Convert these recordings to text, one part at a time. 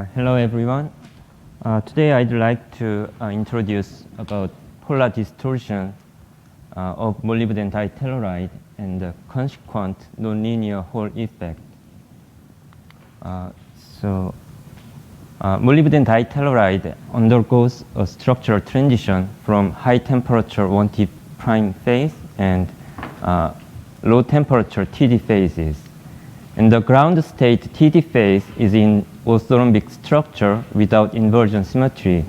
Hello everyone. Today I'd like to introduce about polar distortion of molybdenum ditelluride and the consequent nonlinear Hall effect. Molybdenum ditelluride undergoes a structural transition from high temperature 1T prime phase and low temperature TD phases. And the ground state TD phase is in orthorhombic structure without inversion symmetry.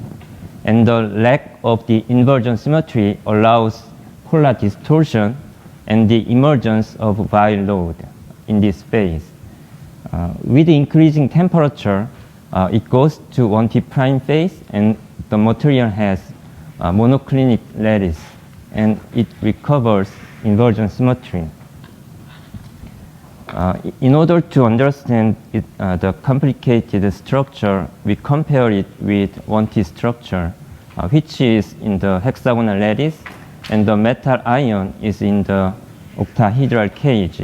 And the lack of the inversion symmetry allows polar distortion and the emergence of wire load in this phase. With increasing temperature, it goes to 1T prime phase and the material has monoclinic lattice and it recovers inversion symmetry. In order to understand the complicated structure, we compare it with 1T structure, which is in the hexagonal lattice, and the metal ion is in the octahedral cage.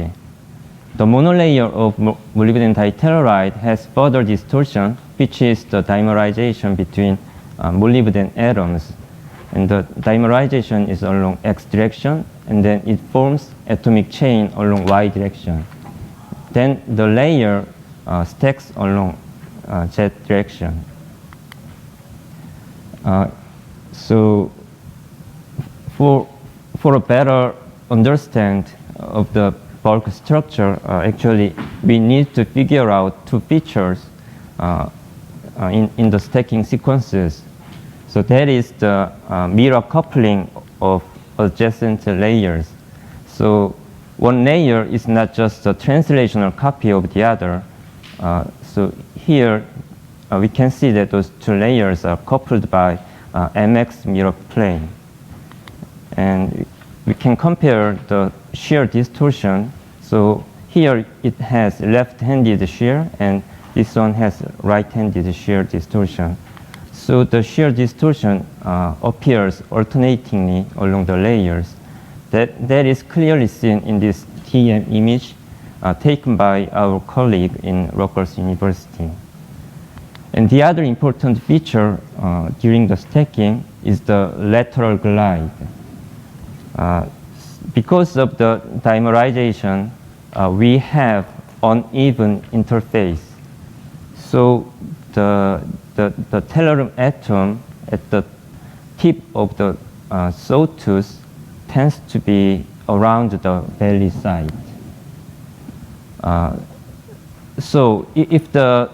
The monolayer of molybdenum ditelluride has further distortion, which is the dimerization between molybdenum atoms. And the dimerization is along X direction, and then it forms atomic chain along Y direction. Then the layer stacks along Z direction. So for a better understand of the bulk structure, actually we need to figure out two features in the stacking sequences. So that is the mirror coupling of adjacent layers. So one layer is not just a translational copy of the other. So here we can see that those two layers are coupled by MX mirror plane. And we can compare the shear distortion. So here it has left-handed shear and this one has right-handed shear distortion. So the shear distortion appears alternatingly along the layers. That is clearly seen in this TM image taken by our colleague in Rutgers University. And the other important feature during the stacking is the lateral glide. Because of the dimerization, we have uneven interface. So the tellurium atom at the tip of the sawtooth tends to be around the valley side. So if the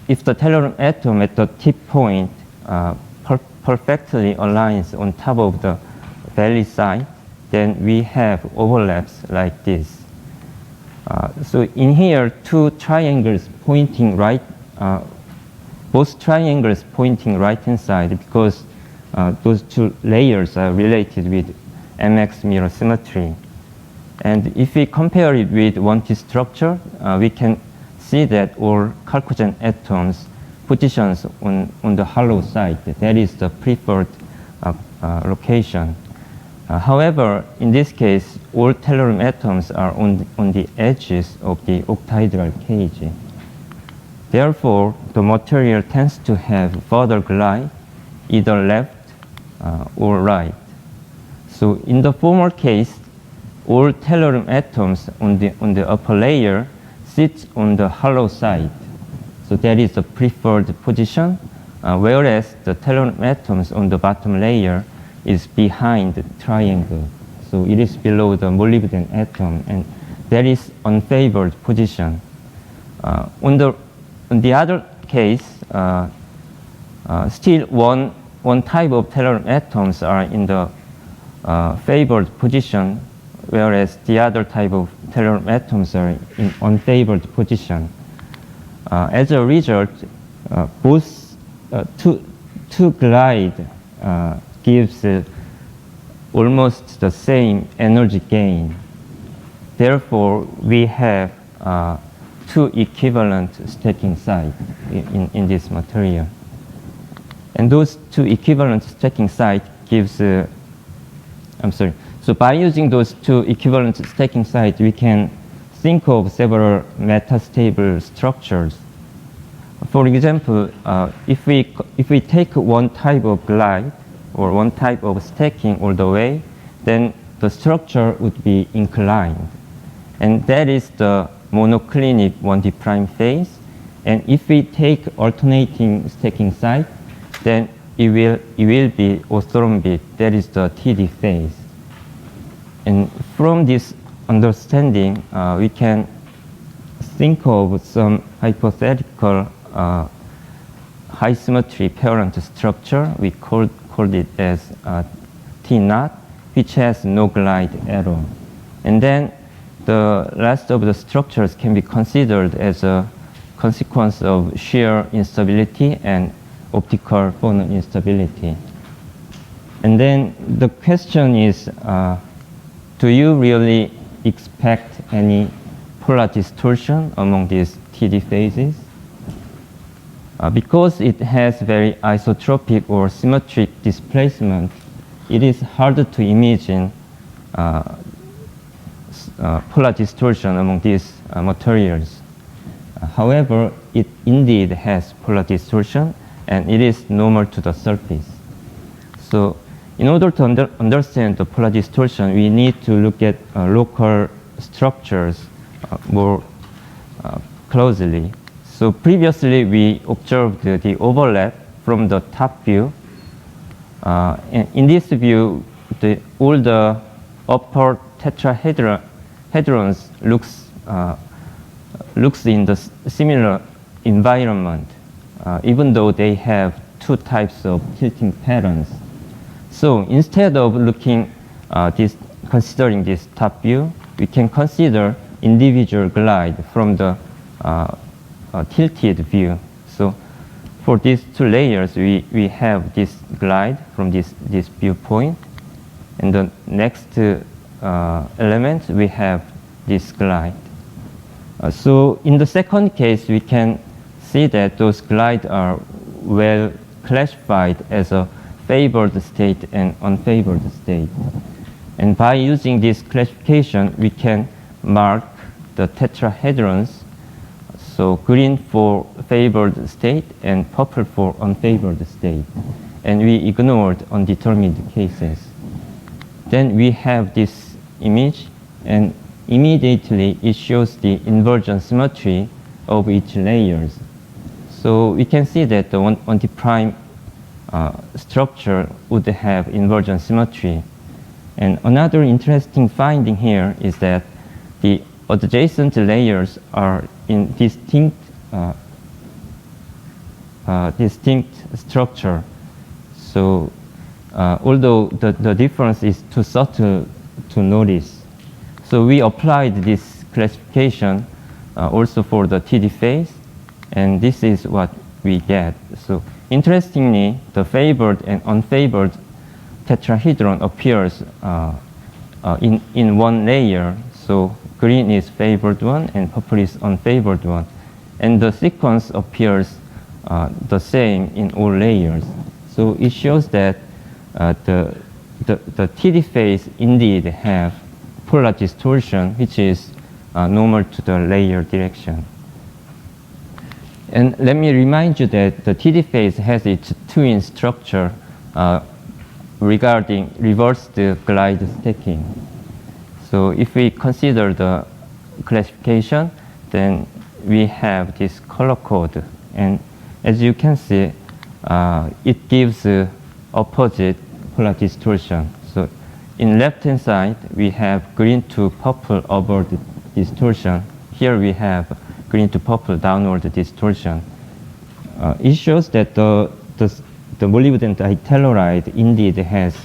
tellurium atom at the tip point perfectly aligns on top of the valley side, then we have overlaps like this. So in here, two triangles pointing right, both triangles pointing right-hand side because those two layers are related with MX mirror symmetry. And if we compare it with 1T structure, we can see that all chalcogen atoms positions on the hollow side. That is the preferred location. However, in this case, all tellurium atoms are on the edges of the octahedral cage. Therefore, the material tends to have further glide, either left or right. So in the former case, all tellurium atoms on the upper layer sit on the hollow side. So that is the preferred position, whereas the tellurium atoms on the bottom layer is behind the triangle. So it is below the molybdenum atom, and that is unfavored position. On the other case, still one type of tellurium atoms are in the favored position, whereas the other type of tellurium atoms are in unfavored position. As a result, both two glide gives almost the same energy gain. Therefore, we have two equivalent stacking sites in this material. And those two equivalent stacking sites gives so by using those two equivalent stacking sites, we can think of several metastable structures. For example, if we take one type of glide or one type of stacking all the way, then the structure would be inclined. And that is the monoclinic 1D prime phase. And if we take alternating stacking side, then it will be orthorhombic. That is the TD phase. And from this understanding, we can think of some hypothetical high symmetry parent structure. We called it as T0, which has no glide error. And then the rest of the structures can be considered as a consequence of shear instability and optical phonon instability. And then the question is, do you really expect any polar distortion among these TD phases? Because it has very isotropic or symmetric displacement, it is harder to imagine polar distortion among these materials. However, it indeed has polar distortion, and it is normal to the surface. So in order to understand the polar distortion, we need to look at local structures more closely. So previously, we observed the overlap from the top view. And in this view, all the upper tetrahedrons looks in the similar environment, even though they have two types of tilting patterns. So instead of considering this top view, we can consider individual glide from the tilted view. So for these two layers, we have this glide from this viewpoint. And the next element, we have this glide. So in the second case, we can see that those glides are well classified as a favored state and unfavored state. And by using this classification, we can mark the tetrahedrons. So green for favored state and purple for unfavored state. And we ignored undetermined cases. Then we have this image, and immediately it shows the inversion symmetry of each layers. So we can see that the 1D prime structure would have inversion symmetry. And another interesting finding here is that the adjacent layers are in distinct structure. So although the difference is too subtle to notice. So we applied this classification also for the TD phase, and this is what we get. So interestingly, the favored and unfavored tetrahedron appears in one layer. So green is favored one and purple is unfavored one. And the sequence appears the same in all layers. So it shows that the TD phase indeed have polar distortion, which is normal to the layer direction. And let me remind you that the TD phase has its twin structure regarding reversed glide stacking. So if we consider the classification, then we have this color code. And as you can see, it gives opposite polar distortion. So in left-hand side, we have green to purple upward distortion. Here we have green to purple downward distortion. It shows that the molybdenum ditelluride indeed has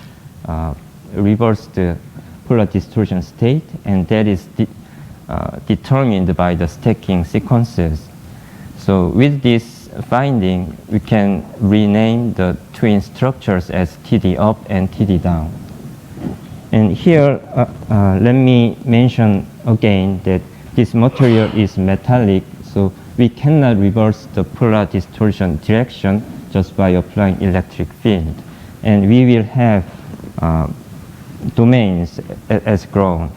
reversed polar distortion state, and that is determined by the stacking sequences. So with this finding, we can rename the twin structures as TD up and TD down. And here, let me mention again that this material is metallic, so we cannot reverse the polar distortion direction just by applying electric field. And we will have domains as grown.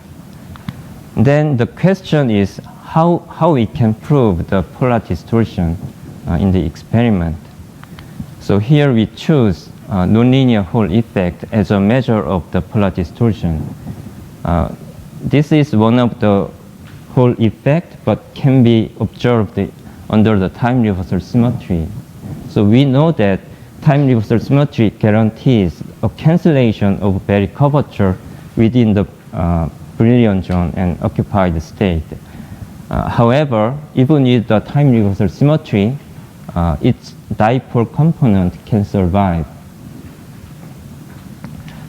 Then the question is how we can prove the polar distortion in the experiment. So here we choose nonlinear Hall effect as a measure of the polar distortion. This is one of the Hall effect, but can be observed under the time reversal symmetry. So we know that time reversal symmetry guarantees a cancellation of Berry curvature within the Brillouin zone and occupied state. However, even with the time reversal symmetry, its dipole component can survive.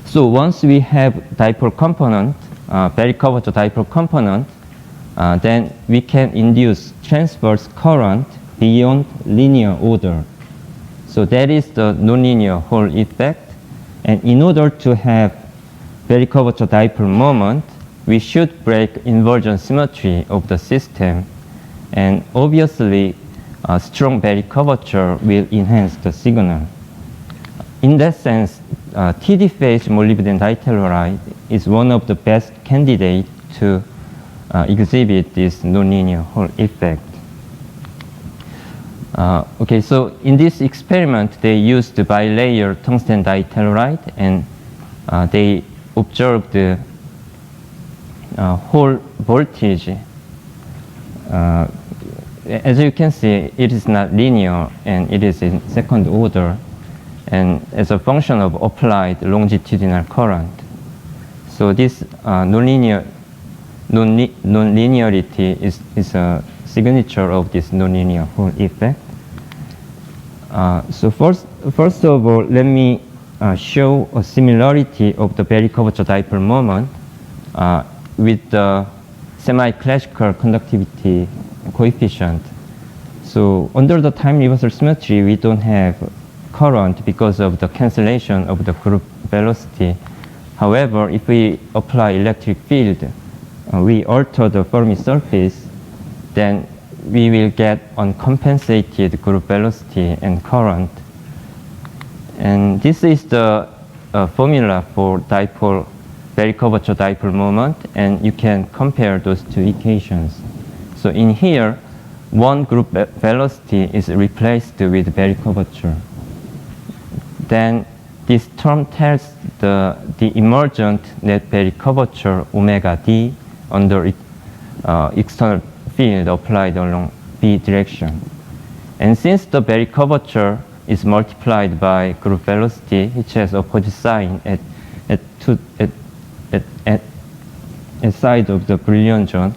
So once we have dipole component, Berry curvature dipole component, then we can induce transverse current beyond linear order. So that is the nonlinear Hall effect. And in order to have Berry curvature dipole moment, we should break inversion symmetry of the system. And obviously, strong Berry curvature will enhance the signal. In that sense, TD phase molybdenum ditelluride is one of the best candidates to exhibit this nonlinear Hall effect. Okay, so in this experiment, they used the bilayer tungsten ditelluride, and they observed the Hall voltage. As you can see, it is not linear, and it is in second order, and as a function of applied longitudinal current. So this nonlinearity is a signature of this nonlinear Hall effect. So first of all, let me show a similarity of the Berry curvature dipole moment with the semi-classical conductivity coefficient. So under the time reversal symmetry, we don't have current because of the cancellation of the group velocity. However, if we apply electric field, we alter the Fermi surface, then we will get uncompensated group velocity and current. And this is the formula for dipole, Berry curvature dipole moment, and you can compare those two equations. So in here, one group velocity is replaced with Berry curvature. Then this term tells the emergent net Berry curvature omega d under external field applied along B direction. And since the Berry curvature is multiplied by group velocity, which has opposite sign at side of the Brillouin zone,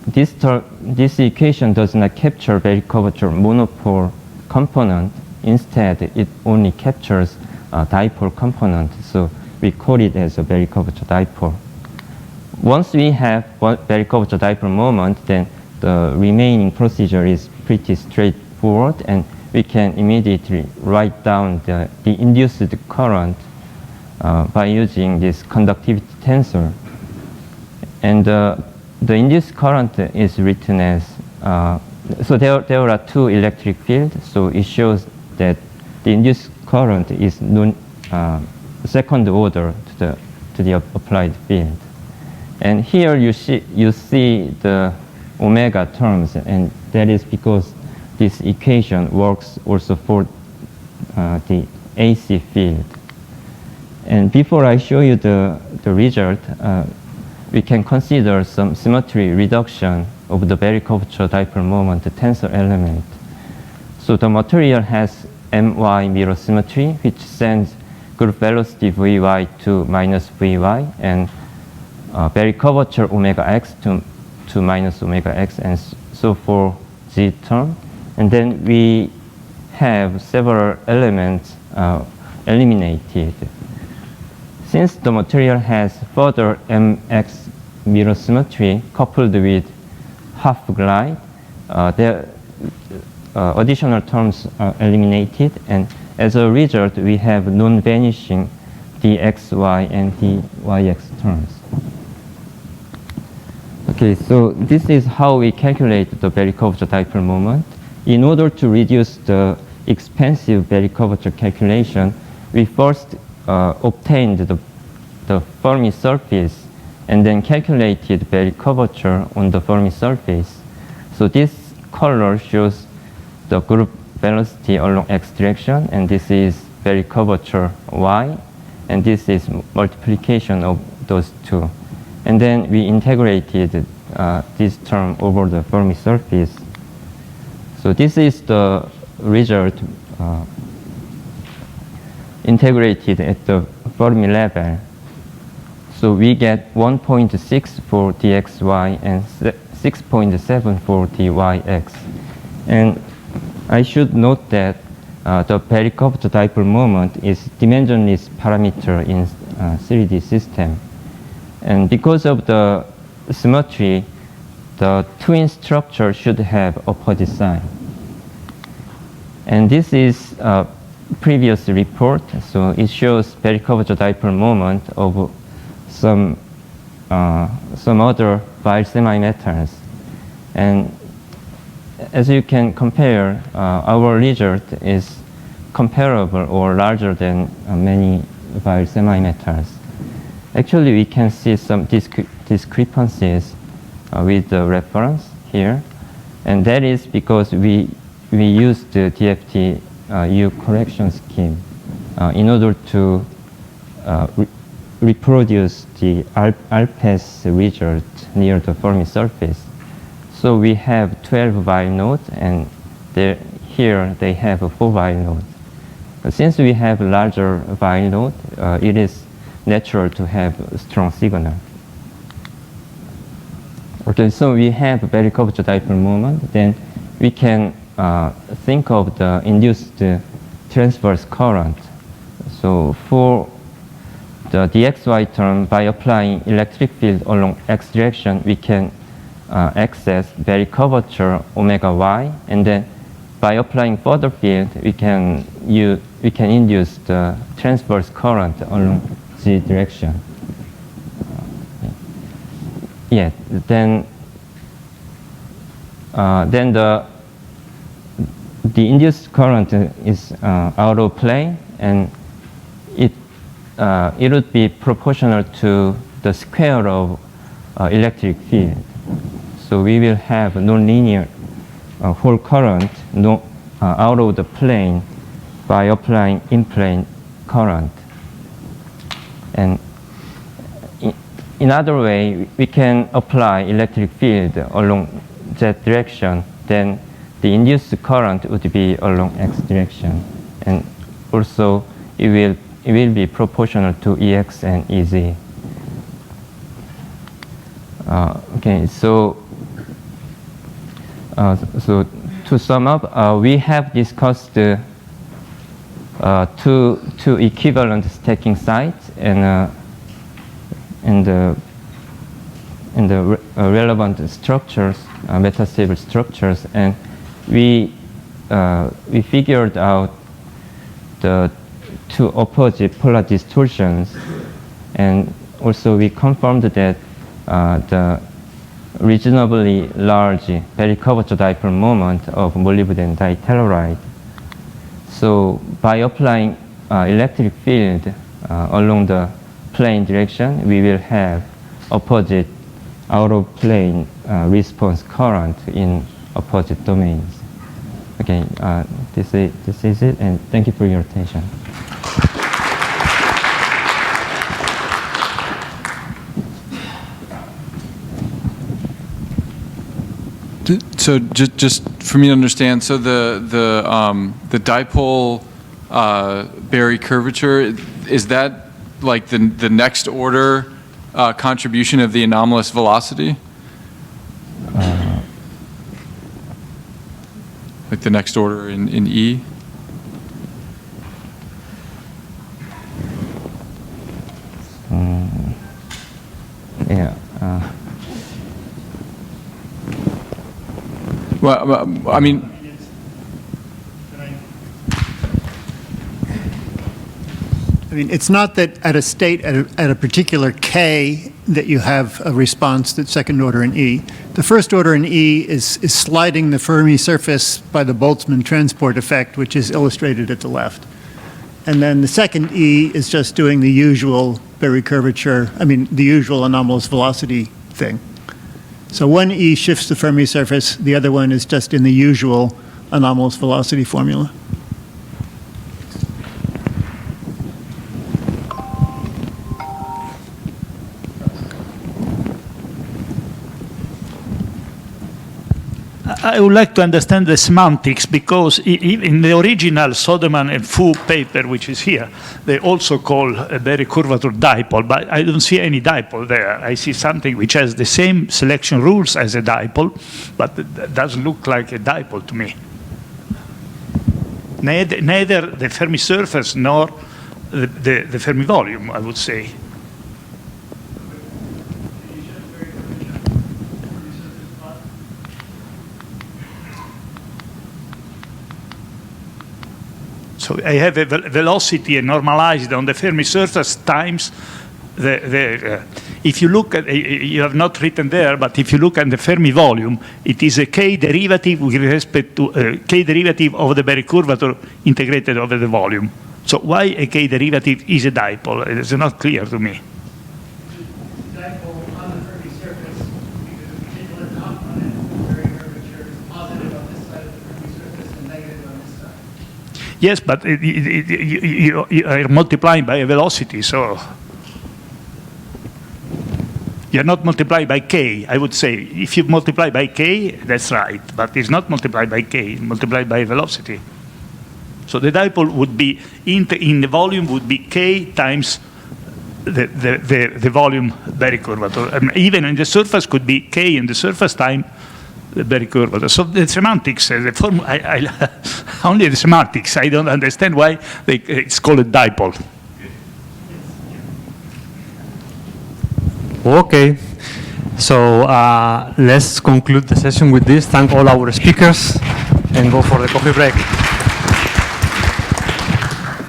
this equation does not capture Berry curvature monopole component. Instead, it only captures dipole component. So we call it as a Berry curvature dipole. Once we have Berry curvature dipole moment, then the remaining procedure is pretty straightforward, and we can immediately write down the induced current by using this conductivity tensor. And the induced current is written as, so there are two electric fields, so it shows that the induced current is second order to the applied field. And here you see the omega terms, and that is because this equation works also for the AC field. And before I show you the result, we can consider some symmetry reduction of the Berry curvature dipole moment tensor element. So the material has My mirror symmetry, which sends group velocity Vy to minus Vy, and Berry curvature omega x to minus omega x, and so for Z term. And then we have several elements eliminated. Since the material has further Mx mirror symmetry coupled with half glide, there additional terms are eliminated, and as a result, we have non-vanishing dxy and dyx terms. Okay, so this is how we calculate the Berry curvature dipole moment. In order to reduce the expensive Berry curvature calculation, we first obtained the Fermi surface and then calculated Berry curvature on the Fermi surface. So this color shows the group velocity along x direction, and this is Berry curvature y, and this is multiplication of those two. And then we integrated this term over the Fermi surface. So this is the result integrated at the Fermi level. So we get 1.6 for dxy and 6.7 for dyx. And I should note that the Berry curvature dipole moment is dimensionless parameter in 3D system. And because of the symmetry, the twin structure should have opposite sign. And this is a previous report, so it shows Berry curvature dipole moment of some other Weyl semi-metals. And as you can compare, our result is comparable or larger than many Weyl semi-metals. Actually, we can see some discrepancies with the reference here, and that is because we used the DFT U correction scheme in order to reproduce the Alpes result near the Fermi surface. So we have 12 Weyl nodes, and here they have 4 Weyl nodes. But since we have larger Weyl node, it is natural to have a strong signal. Okay, so we have a Berry curvature dipole moment. Then we can think of the induced transverse current. So for the dxy term, by applying electric field along x direction, we can access Berry curvature omega y, and then by applying further field, we can induce the transverse current along z direction. Yeah, then the induced current is out of plane, and it would be proportional to the square of electric field. So we will have a nonlinear Hall current out of the plane by applying in-plane current. And in other way, we can apply electric field along z direction, then the induced current would be along x direction. And also, it will be proportional to Ex and Ez. Okay, so to sum up, we have discussed two equivalent stacking sites and the relevant structures, metastable structures, and we figured out the two opposite polar distortions, and also we confirmed that the reasonably large Berry curvature dipole moment of molybdenum ditelluride. So by applying electric field along the plane direction, we will have opposite out-of-plane response current in opposite domains. Okay, this is it, and thank you for your attention. So just for me to understand, so the dipole Berry curvature, is that like the next order contribution of the anomalous velocity? Like the next order in E? Yeah. Well, I mean, it's not that at a state, at a particular K, that you have a response that's second order in E. The first order in E is sliding the Fermi surface by the Boltzmann transport effect, which is illustrated at the left. And then the second E is just doing the usual Berry curvature, the usual anomalous velocity thing. So one E shifts the Fermi surface, the other one is just in the usual anomalous velocity formula. I would like to understand the semantics, because in the original Soderman and Fu paper, which is here, they also call a Berry curvature dipole, but I don't see any dipole there. I see something which has the same selection rules as a dipole, but it doesn't look like a dipole to me. Neither the Fermi surface nor the Fermi volume, I would say. So I have a velocity normalized on the Fermi surface times if you look at, you have not written there, but if you look at the Fermi volume, it is a k derivative with respect to k derivative of the Berry curvature integrated over the volume. So why a k derivative is a dipole? It is not clear to me. Dipole on the Fermi surface, because a particular component of the Berry curvature is positive on this side of the Fermi surface and negative on this side. Yes, but you are multiplying by a velocity, so you're not multiplying by k, I would say. If you multiply by k, that's right, but it's not multiplied by k, it's multiplied by velocity. So the dipole would be, in the volume, would be k times the volume Berry curvature. Even in the surface could be k in the surface time the Berry curvature. So the semantics, the formula, only the semantics. I don't understand why it's called a dipole. Okay, so let's conclude the session with this. Thank all our speakers and go for the coffee break.